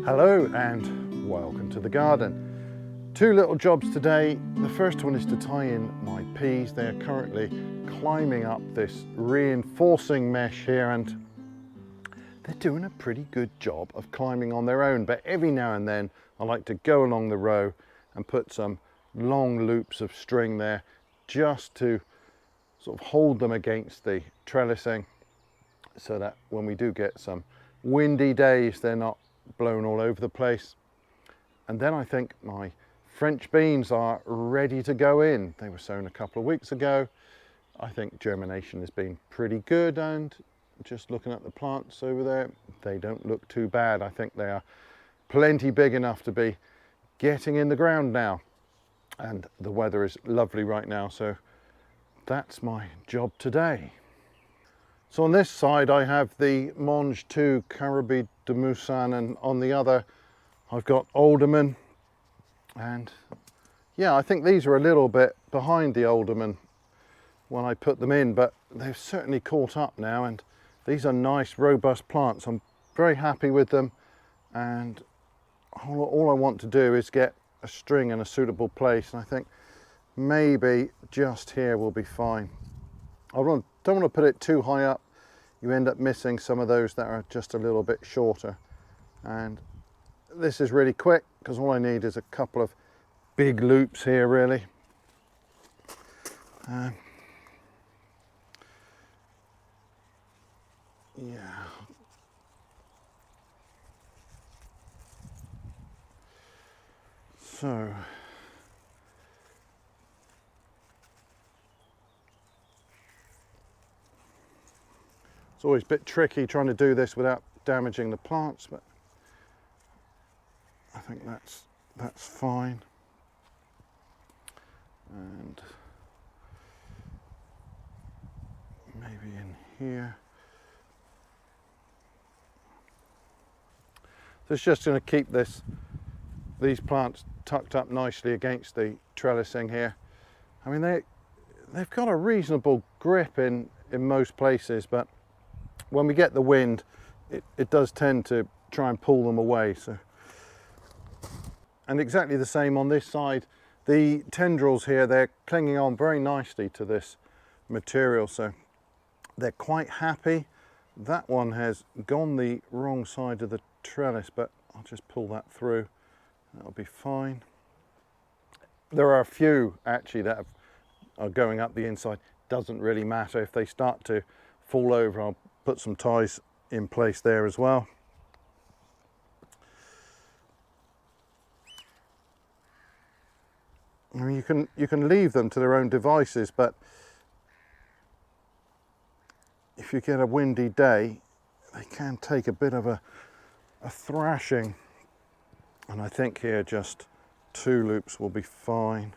Hello and welcome to the garden. Two little jobs today. The first one is to tie in my peas. They are currently climbing up this reinforcing mesh here and they're doing a pretty good job of climbing on their own, but every now and then I like to go along the row and put some long loops of string there just to sort of hold them against the trellising so that when we do get some windy days they're not blown all over the place. And then I think my French beans are ready to go in. They were sown a couple of weeks ago. I think germination has been pretty good, and just looking at the plants over there, they don't look too bad. I think they are plenty big enough to be getting in the ground now, and the weather is lovely right now, so that's my job today. So on this side I have the Mange 2 Carabi de Moussan, and on the other I've got alderman. And yeah, I think these are a little bit behind the alderman when I put them in, but they've certainly caught up now, and these are nice robust plants. I'm very happy with them, and all I want to do is get a string in a suitable place, and I think maybe just here will be fine. I don't want to put it too high up. You end up missing some of those that are just a little bit shorter. And this is really quick because all I need is a couple of big loops here really. Yeah. So it's always a bit tricky trying to do this without damaging the plants, but I think that's fine. And maybe in here. So it's just going to keep these plants tucked up nicely against the trellising here. I mean, they've got a reasonable grip in most places, but when we get the wind, it does tend to try and pull them away. So, and exactly the same on this side. The tendrils here, they're clinging on very nicely to this material, so they're quite happy. That one has gone the wrong side of the trellis, but I'll just pull that through. That'll be fine. There are a few actually that are going up the inside. Doesn't really matter. If they start to fall over, I'll put some ties in place there as well. I mean, you can leave them to their own devices, but if you get a windy day, they can take a bit of a thrashing. And I think here just 2 loops will be fine.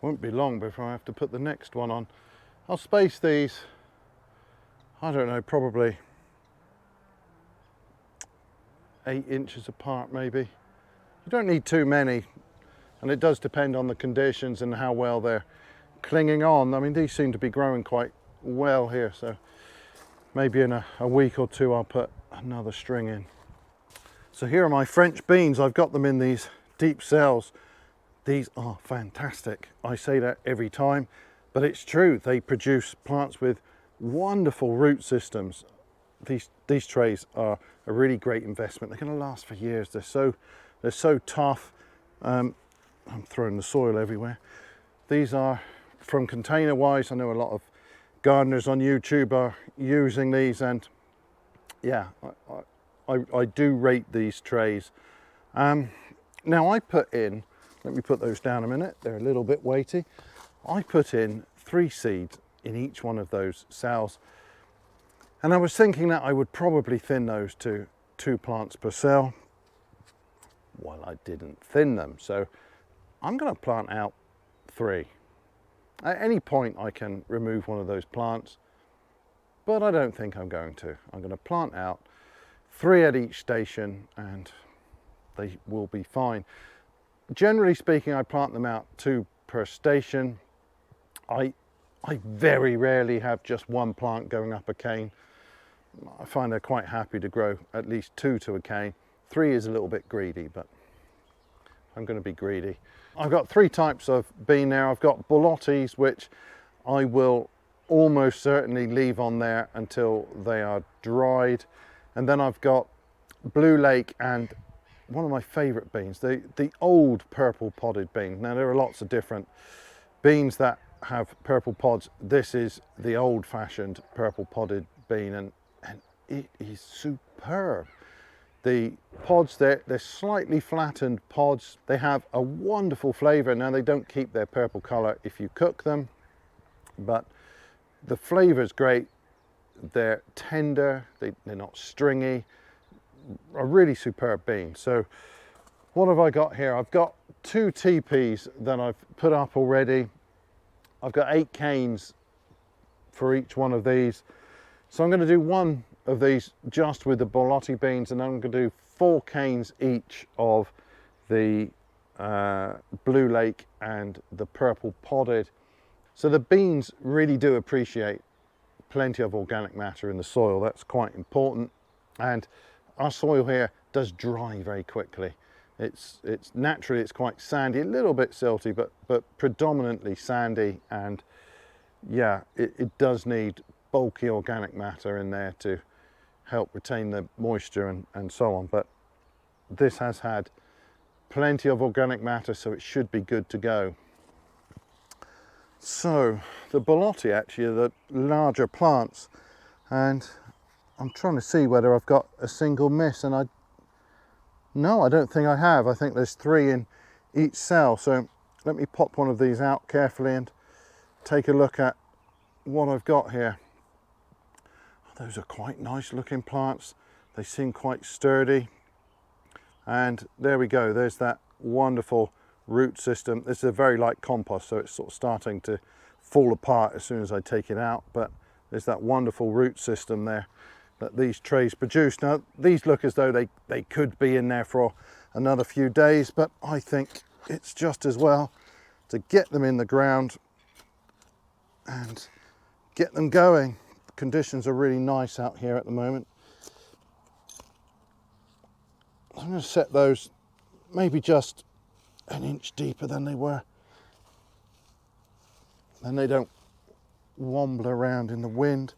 Won't be long before I have to put the next one on. I'll space these, I don't know, probably 8 inches apart maybe. You don't need too many, and it does depend on the conditions and how well they're clinging on. I mean, these seem to be growing quite well here, so maybe in a week or two I'll put another string in. So here are my French beans. I've got them in these deep cells. These are fantastic. I say that every time, but it's true. They produce plants with wonderful root systems. These trays are a really great investment. They're going to last for years. They're so tough. I'm throwing the soil everywhere. These are from Container Wise. I know a lot of gardeners on YouTube are using these, and yeah, I do rate these trays. Now I put in Let me put those down a minute. They're a little bit weighty. I put in 3 seeds in each one of those cells. And I was thinking that I would probably thin those to 2 plants per cell. Well, I didn't thin them. So I'm going to plant out 3. At any point I can remove one of those plants, but I don't think I'm going to. I'm going to plant out 3 at each station and they will be fine. Generally speaking, I plant them out 2 per station. I very rarely have just 1 plant going up a cane. I find they're quite happy to grow at least 2 to a cane. 3 is a little bit greedy, but I'm going to be greedy. I've got 3 types of bean there. I've got Borlottis, which I will almost certainly leave on there until they are dried. And then I've got Blue Lake and one of my favourite beans, the old purple podded bean. Now there are lots of different beans that have purple pods. This is the old-fashioned purple podded bean, and it is superb. The pods, they're slightly flattened pods. They have a wonderful flavour. Now they don't keep their purple colour if you cook them, but the flavour is great. They're tender, they're not stringy. A really superb bean. So what have I got here? I've got 2 teepees that I've put up already. I've got 8 canes for each one of these. So I'm going to do 1 of these just with the Borlotti beans, and I'm going to do 4 canes each of the Blue Lake and the purple podded. So the beans really do appreciate plenty of organic matter in the soil. That's quite important. And our soil here does dry very quickly. It's naturally, it's quite sandy, a little bit silty, but predominantly sandy. And yeah, it does need bulky organic matter in there to help retain the moisture and so on. But this has had plenty of organic matter, so it should be good to go. So the Borlotti actually are the larger plants, and I'm trying to see whether I've got a single miss, and no, I don't think I have. I think there's 3 in each cell. So let me pop one of these out carefully and take a look at what I've got here. Those are quite nice looking plants. They seem quite sturdy. And there we go. There's that wonderful root system. This is a very light compost, so it's sort of starting to fall apart as soon as I take it out. But there's that wonderful root system there that these trays produce. Now, these look as though they could be in there for another few days, but I think it's just as well to get them in the ground and get them going. Conditions are really nice out here at the moment. I'm going to set those maybe just 1 inch deeper than they were. Then they don't womble around in the wind.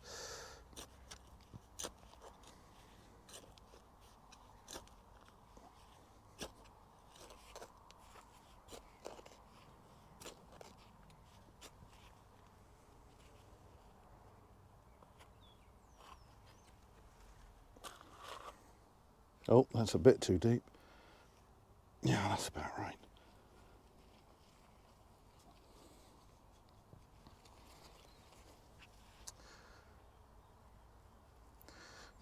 Oh, that's a bit too deep. Yeah, that's about right.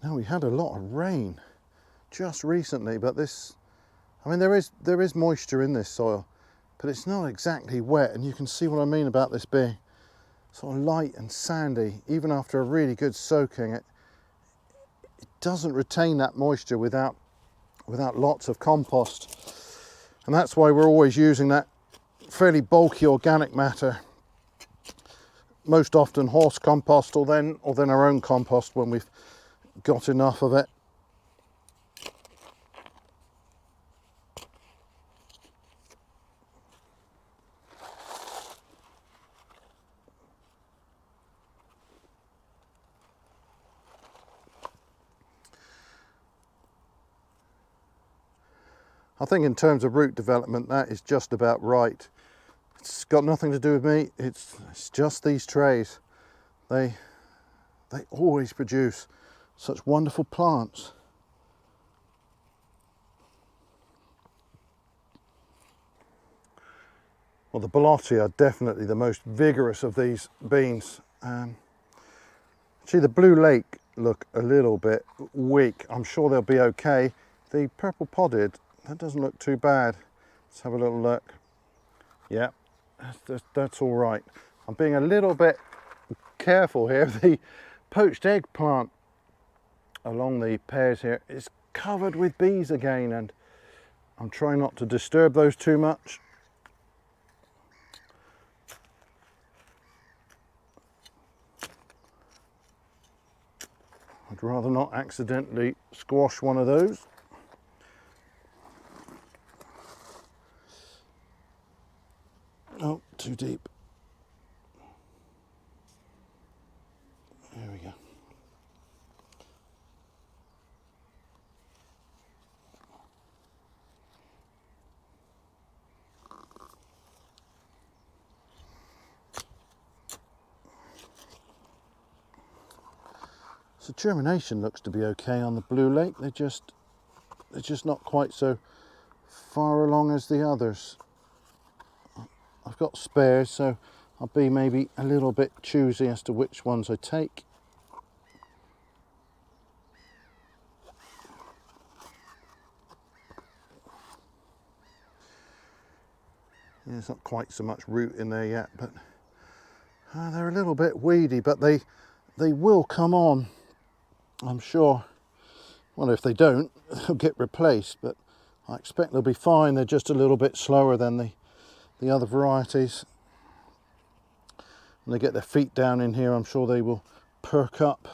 Now, we had a lot of rain just recently, but this, I mean, there is moisture in this soil, but it's not exactly wet, and you can see what I mean about this being sort of light and sandy. Even after a really good soaking, it doesn't retain that moisture without lots of compost. And that's why we're always using that fairly bulky organic matter, most often horse compost or then our own compost when we've got enough of it. I think in terms of root development, that is just about right. It's got nothing to do with me. It's just these trays. They always produce such wonderful plants. Well, the Belotti are definitely the most vigorous of these beans. See, the Blue Lake look a little bit weak. I'm sure they'll be okay. The purple podded, that doesn't look too bad. Let's have a little look. Yeah, that's all right. I'm being a little bit careful here. The poached eggplant along the pears here is covered with bees again, and I'm trying not to disturb those too much. I'd rather not accidentally squash one of those. Oh, too deep. There we go. So germination looks to be okay on the Blue Lake. They're just not quite so far along as the others. I've got spares, so I'll be maybe a little bit choosy as to which ones I take. Yeah, there's not quite so much root in there yet, but they're a little bit weedy, but they will come on, I'm sure. Well, if they don't, they'll get replaced, but I expect they'll be fine. They're just a little bit slower than the other varieties. When they get their feet down in here, I'm sure they will perk up.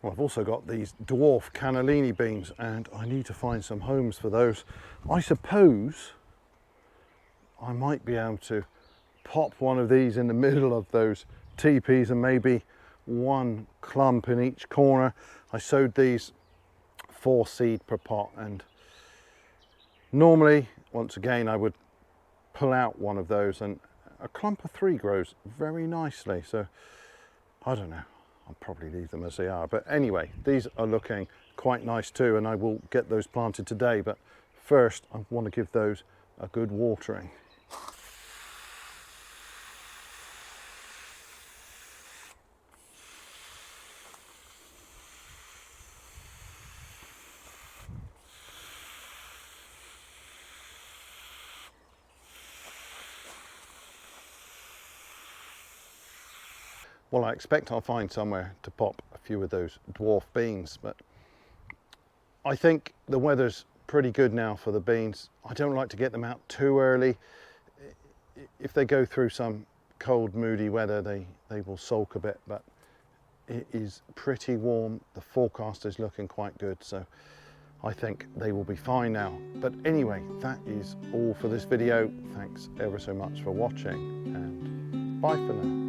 Well, I've also got these dwarf cannellini beans, and I need to find some homes for those. I suppose I might be able to pop one of these in the middle of those teepees and maybe one clump in each corner. I sowed these 4 seed per pot, and normally, once again, I would pull out one of those, and a clump of 3 grows very nicely. So I don't know, I'll probably leave them as they are, but anyway, these are looking quite nice too, and I will get those planted today. But first I want to give those a good watering. Well, I expect I'll find somewhere to pop a few of those dwarf beans, but I think the weather's pretty good now for the beans. I don't like to get them out too early. If they go through some cold, moody weather, they will sulk a bit, but it is pretty warm. The forecast is looking quite good, so I think they will be fine now. But anyway, that is all for this video. Thanks ever so much for watching, and bye for now.